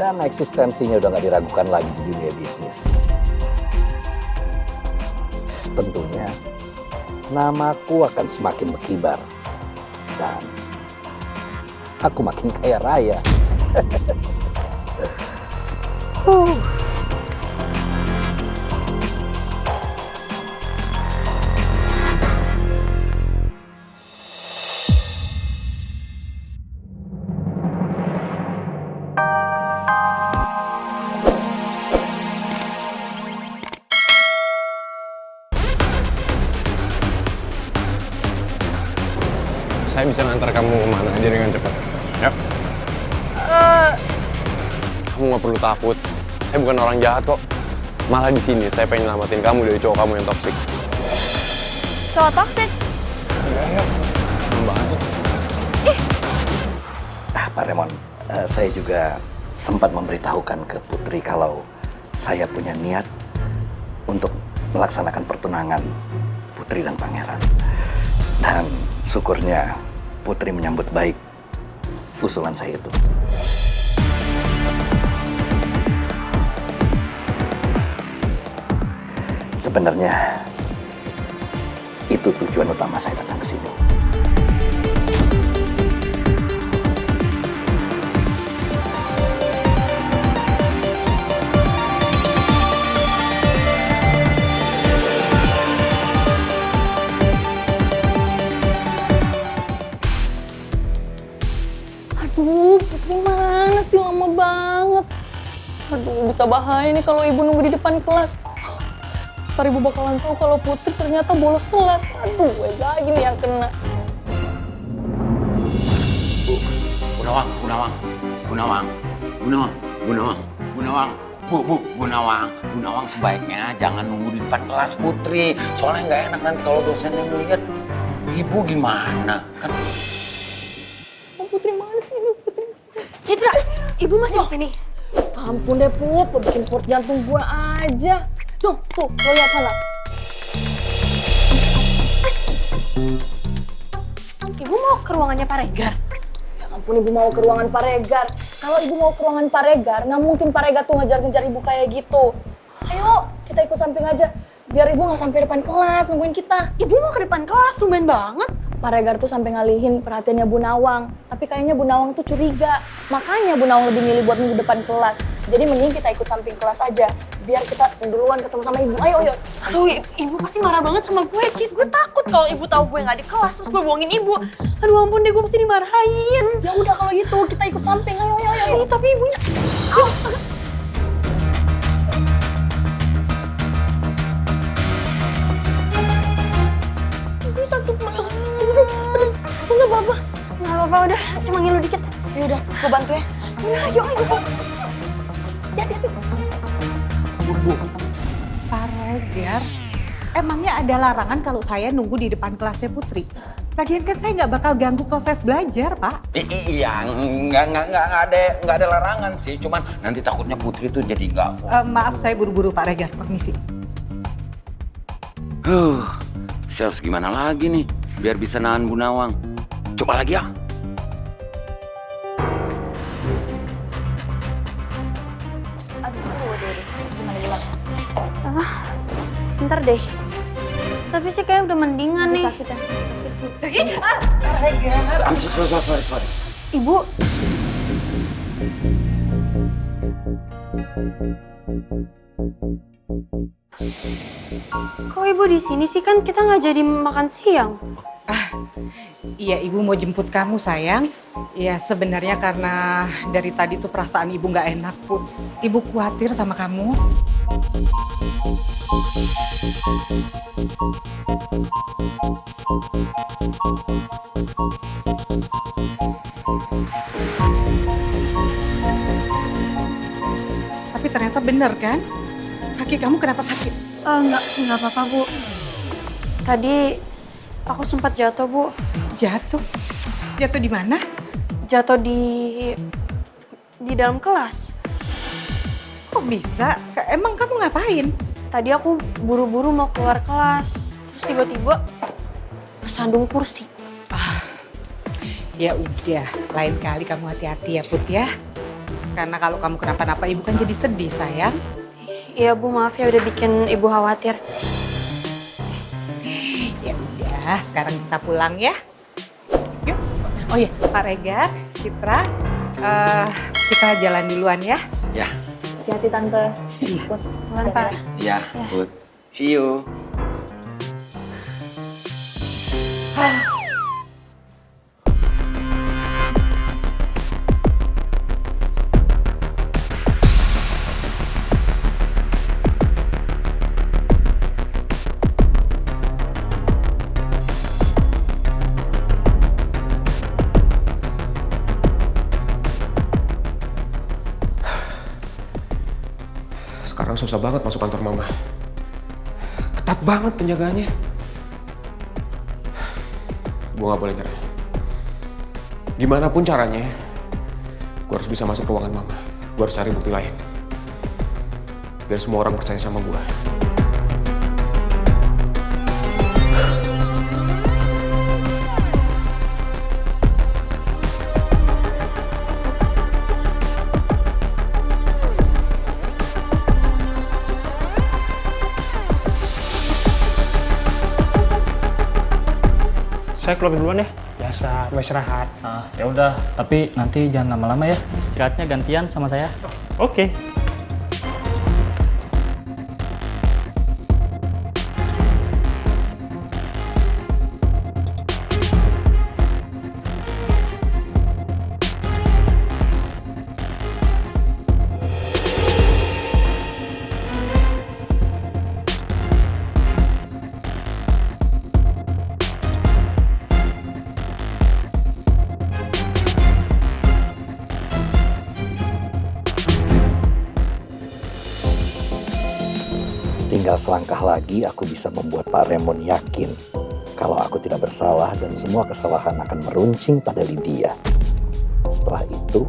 Dan eksistensinya udah nggak diragukan lagi di dunia bisnis. Tentunya namaku akan semakin berkibar dan aku makin kaya raya. Saya bisa ngantar kamu kemana aja dengan cepat. Ya. Kamu nggak perlu takut. Saya bukan orang jahat kok. Malah di sini saya pengen nyelamatin kamu dari cowok kamu yang toksik. Cowok toksik? Enggak ya. Seneng banget sih. Pak Remon, saya juga sempat memberitahukan ke Putri kalau saya punya niat untuk melaksanakan pertunangan Putri dan Pangeran. Dan syukurnya Putri menyambut baik usulan saya itu. Sebenarnya itu tujuan utama saya datang ke sini. Aduh, Putri mana sih, lama banget. Aduh, bisa bahaya nih kalau ibu nunggu di depan kelas. Ntar ibu bakalan tahu kalau Putri ternyata bolos kelas. Aduh, gue lagi nih yang kena. Bunawang sebaiknya jangan nunggu di depan kelas Putri. Soalnya nggak enak nanti kalau dosennya ngeliat. Ibu gimana? Kan Oh, Putri mana sih ini, Putri? Citra, ibu masih di sini. Ampun deh, Put. Lo bikin sport jantung gue aja. Tuh, lo lihat sana. Ibu mau ke ruangannya Pak Regar? Ya ampun, ibu mau ke ruangan Pak Regar. Kalau ibu mau ke ruangan Pak Regar, nggak mungkin Pak Regar tuh ngejar-ngejar ibu kayak gitu. Ayo, kita ikut samping aja. Biar ibu nggak sampai depan kelas nungguin kita. Ibu mau ke depan kelas, tumben banget. Pak Regar tuh sampai ngalihin perhatiannya Bu Nawang. Tapi kayaknya Bu Nawang tuh curiga. Makanya Bu Nawang lebih milih buat nunggu depan kelas. Jadi mending kita ikut samping kelas aja. Biar kita duluan ketemu sama ibu. Ayo. Aduh, ibu pasti marah banget sama gue, Cit. Gue takut kalau ibu tahu gue nggak di kelas, terus gue bohongin ibu. Aduh ampun deh, gue pasti dimarahin. Ya udah kalau gitu, kita ikut samping. Ayo. Aduh, tapi ibunya... Ibu sakit banget. Nggak apa-apa. Nggak apa-apa, udah. Cuma ngilu dikit. Ya udah, gue bantu ya. Ayo. Hati-hati. Bu. Pak Regar, emangnya ada larangan kalau saya nunggu di depan kelasnya Putri? Lagian kan saya nggak bakal ganggu proses belajar, Pak. Iya, nggak ada larangan sih. Cuman nanti takutnya Putri tuh jadi nggak fokus. Maaf, saya buru-buru Pak Regar, permisi. Saya harus gimana lagi nih biar bisa nahan Bu Nawang. Coba lagi ya. Bentar deh. Tapi sih kayak udah mendingan nih. Sakit ya? Sakit. Putri, Pak Regar. Sorry. Ibu, kok ibu di sini sih? Kan kita nggak jadi makan siang. Iya, Ibu mau jemput kamu, sayang. Ya, sebenarnya karena dari tadi tuh perasaan Ibu nggak enak, Put. Ibu khawatir sama kamu. Tapi ternyata benar kan? Kaki kamu kenapa sakit? Nggak apa-apa, Bu. Tadi aku sempat jatuh, Bu. Jatuh? Jatuh di mana? Jatuh di dalam kelas. Kok bisa? Emang kamu ngapain? Tadi aku buru-buru mau keluar kelas. Terus tiba-tiba kesandung kursi. Ya udah, lain kali kamu hati-hati ya, Put ya. Karena kalau kamu kenapa-napa ibu kan jadi sedih sayang. Iya Bu, maaf ya udah bikin ibu khawatir. Ya udah, sekarang kita pulang ya. Yuk. Oh iya, Pak Regar, Citra, kita jalan duluan ya. Ya, Hati-hati Tante. Put. Mantap. ya, Put. See you. Sekarang susah banget masuk kantor mama. Ketat banget penjagaannya. Gue gak boleh nyerah. Gimana pun caranya, gue harus bisa masuk ruangan mama. Gue harus cari bukti lain. Biar semua orang percaya sama gue. Saya keluar duluan ya. Biasa, mau istirahat. Ya udah, tapi nanti jangan lama-lama ya. Istirahatnya gantian sama saya. Oke. Tinggal selangkah lagi aku bisa membuat Pak Raymond yakin kalau aku tidak bersalah dan semua kesalahan akan meruncing pada Lydia. Setelah itu,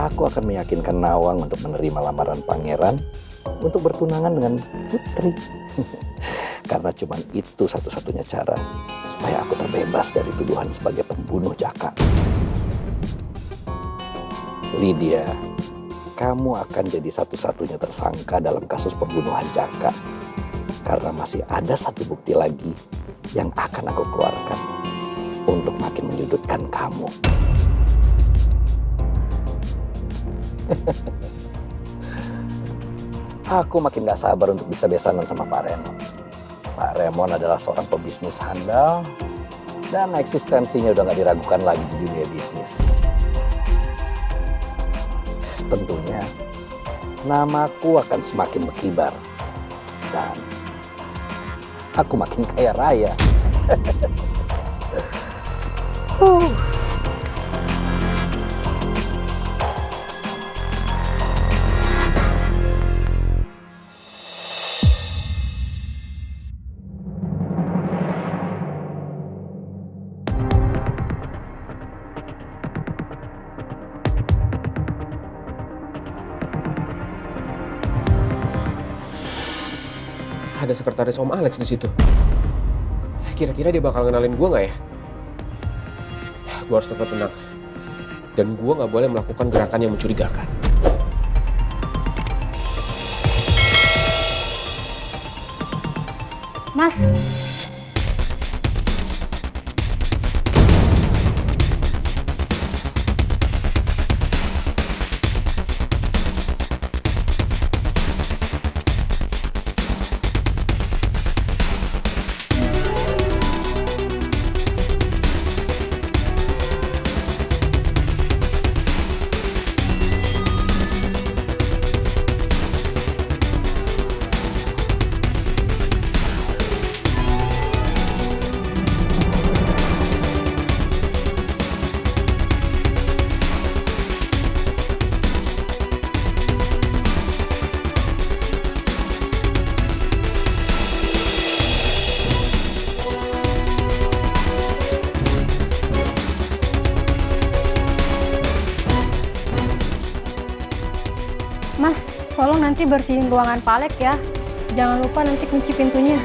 aku akan meyakinkan Nawang untuk menerima lamaran pangeran untuk bertunangan dengan Putri. Karena cuma itu satu-satunya cara supaya aku terbebas dari tuduhan sebagai pembunuh Jaka. Lydia, kamu akan jadi satu-satunya tersangka dalam kasus pembunuhan Jaka. Karena masih ada satu bukti lagi yang akan aku keluarkan untuk makin menyudutkan kamu. Aku makin gak sabar untuk bisa besanan sama Pak Raymond. Pak Raymond adalah seorang pebisnis handal dan eksistensinya udah gak diragukan lagi di dunia bisnis. Tentunya namaku akan semakin berkibar dan aku makin kaya raya. Ada sekretaris Om Alex di situ. Kira-kira dia bakal ngenalin gue nggak ya? Gue harus tetap tenang. Dan gue nggak boleh melakukan gerakan yang mencurigakan. Mas, tolong nanti bersihin ruangan Pak Alex ya. Jangan lupa nanti kunci pintunya.